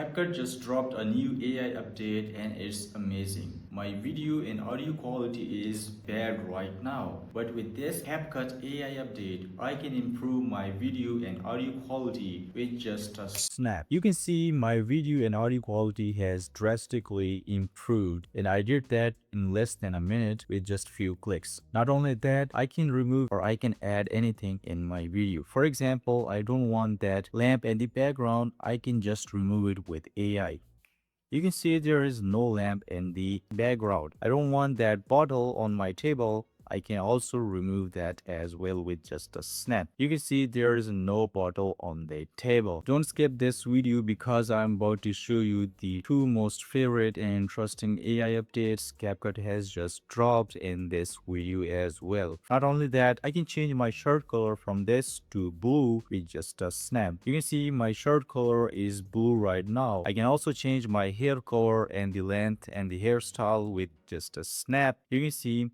CapCut just dropped a new AI update and it's amazing. My video and audio quality is bad right now, but with this CapCut AI update, I can improve my video and audio quality with just a snap. You can see my video and audio quality has drastically improved, and I did that in less than a minute with just few clicks. Not only that, I can remove or I can add anything in my video. For example, I don't want that lamp in the background, I can just remove it with AI. You can see there is no lamp in the background. I don't want that bottle on my table. I can also remove that as well with just a snap. You can see there is no bottle on the table. Don't skip this video because I'm about to show you the two most favorite and interesting AI updates CapCut has just dropped in this video as well. Not only that, I can change my shirt color from this to blue with just a snap. You can see my shirt color is blue right now. I can also change my hair color and the length and the hairstyle with just a snap. You can see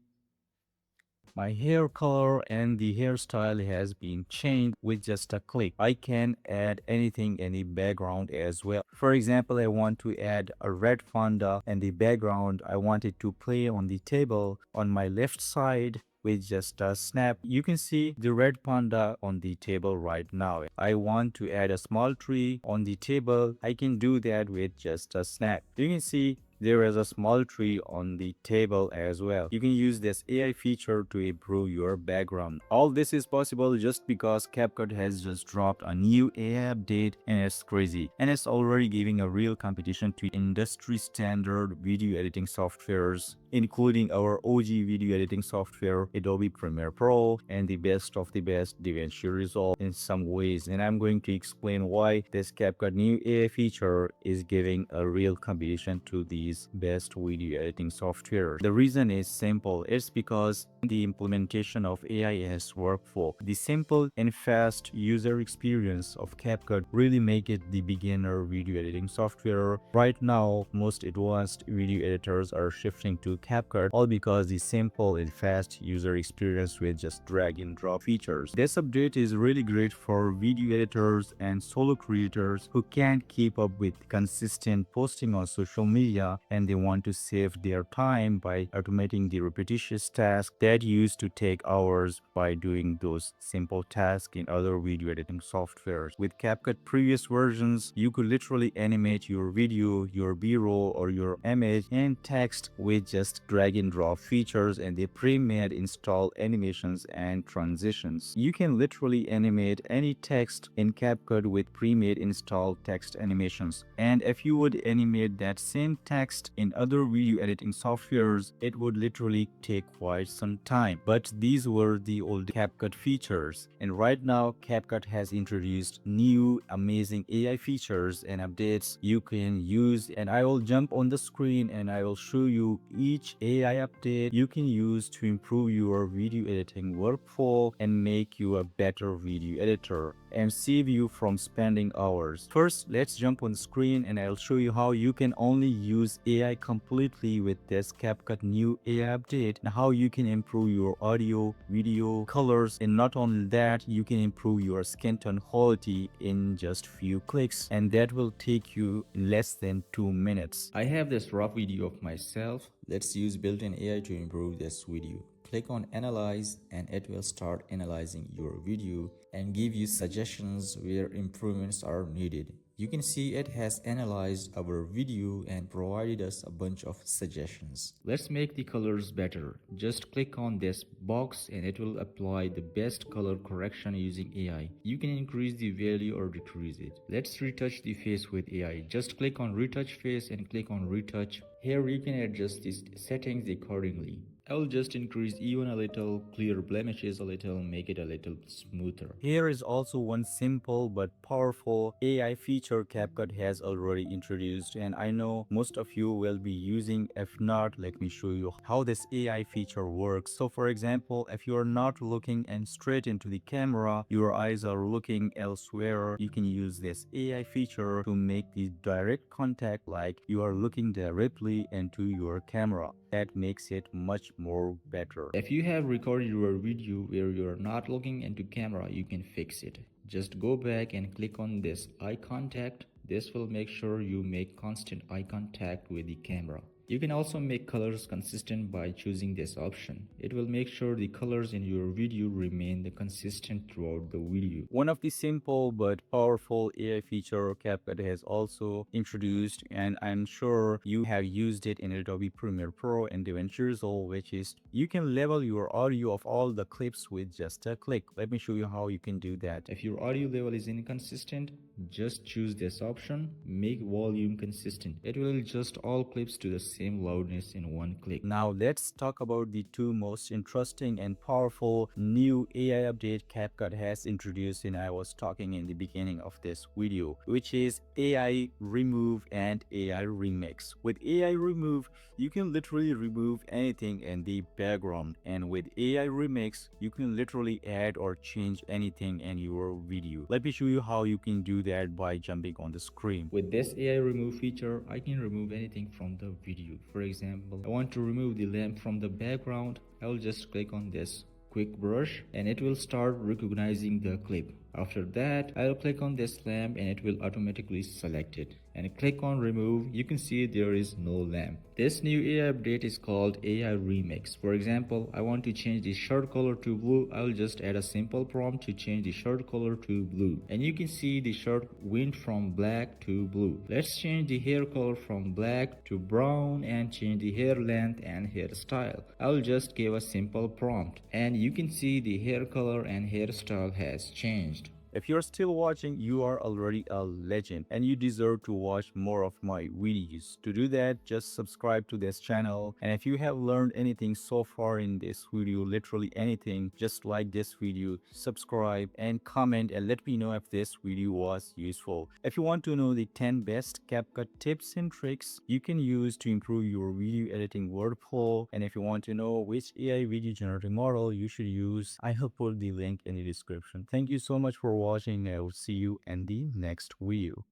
my hair color and the hairstyle has been changed with just a click. I can add anything in the background as well. For example, I want to add a red fonda and the background I want it to play on the table on my left side with just a snap. You can see the red panda on the table right now. I want to add a small tree on the table. I can do that with just a snap. You can see there is a small tree on the table as well. You can use this AI feature to improve your background. All this is possible just because CapCut has just dropped a new AI update, and it's crazy. And it's already giving a real competition to industry standard video editing softwares, including our OG video editing software, Adobe Premiere Pro, and the best of the best, Davinci Resolve in some ways. And I'm going to explain why this CapCut new AI feature is giving a real competition to these best video editing software. The reason is simple. It's because the implementation of AI as workflow. The simple and fast user experience of CapCut really make it the beginner video editing software. Right now, most advanced video editors are shifting to CapCut, all because the simple and fast user experience with just drag and drop features. This update is really great for video editors and solo creators who can't keep up with consistent posting on social media, and they want to save their time by automating the repetitious tasks that used to take hours by doing those simple tasks in other video editing softwares. With CapCut previous versions, you could literally animate your video, your B-roll, or your image and text with just drag and drop features and the pre-made install animations and transitions. You can literally animate any text in CapCut with pre-made installed text animations. And if you would animate that same text in other video editing softwares, it would literally take quite some time. But these were the old CapCut features, and right now CapCut has introduced new amazing AI features and updates you can use, and I will jump on the screen and I will show you each AI update you can use to improve your video editing workflow and make you a better video editor and save you from spending hours. First, let's jump on the screen and I'll show you how you can only use AI completely with this CapCut new AI update, and how you can improve your audio, video, colors, and not only that, you can improve your skin tone quality in just few clicks, and that will take you less than 2 minutes. I have this rough video of myself. Let's use built-in AI to improve this video. Click on Analyze and it will start analyzing your video and give you suggestions where improvements are needed. You can see it has analyzed our video and provided us a bunch of suggestions. Let's make the colors better. Just click on this box and it will apply the best color correction using AI. You can increase the value or decrease it. Let's retouch the face with AI. Just click on retouch face and click on retouch. Here you can adjust these settings accordingly. I will just increase even a little, clear blemishes a little, make it a little smoother. Here is also one simple but powerful AI feature CapCut has already introduced, and I know most of you will be using. If not, let me show you how this AI feature works. So for example, if you are not looking and straight into the camera, your eyes are looking elsewhere, you can use this AI feature to make the direct contact like you are looking directly into your camera. That makes it much more better. If you have recorded your video where you are not looking into camera, you can fix it. Just go back and click on this eye contact This will make sure you make constant eye contact with the camera. You can also make colors consistent by choosing this option. It will make sure the colors in your video remain consistent throughout the video. One of the simple but powerful AI feature CapCut has also introduced, and I'm sure you have used it in Adobe Premiere Pro and Davinci Resolve, which is you can level your audio of all the clips with just a click. Let me show you how you can do that. If your audio level is inconsistent, just choose this option, make volume consistent. It will adjust all clips to the same loudness in one click. Now let's talk about the two most interesting and powerful new AI update CapCut has introduced, and I was talking in the beginning of this video, which is AI remove and AI remix. With AI remove, you can literally remove anything in the background, and with AI remix, you can literally add or change anything in your video. Let me show you how you can do that by jumping on the screen. With this AI remove feature, I can remove anything from the video. For example, I want to remove the lamp from the background. I will just click on this quick brush and it will start recognizing the clip. After that, I will click on this lamp and it will automatically select it. And click on remove, you can see there is no lamp. This new AI update is called AI Remix. For example, I want to change the shirt color to blue. I will just add a simple prompt to change the shirt color to blue. And you can see the shirt went from black to blue. Let's change the hair color from black to brown and change the hair length and hairstyle. I will just give a simple prompt and you can see the hair color and hairstyle has changed. If you're still watching, you are already a legend and you deserve to watch more of my videos. To do that, just subscribe to this channel. And if you have learned anything so far in this video, literally anything, just like this video, subscribe and comment and let me know if this video was useful. If you want to know the 10 best CapCut tips and tricks you can use to improve your video editing workflow, and if you want to know which AI video generating model you should use, I will put the link in the description. Thank you so much for watching. I will see you in the next video.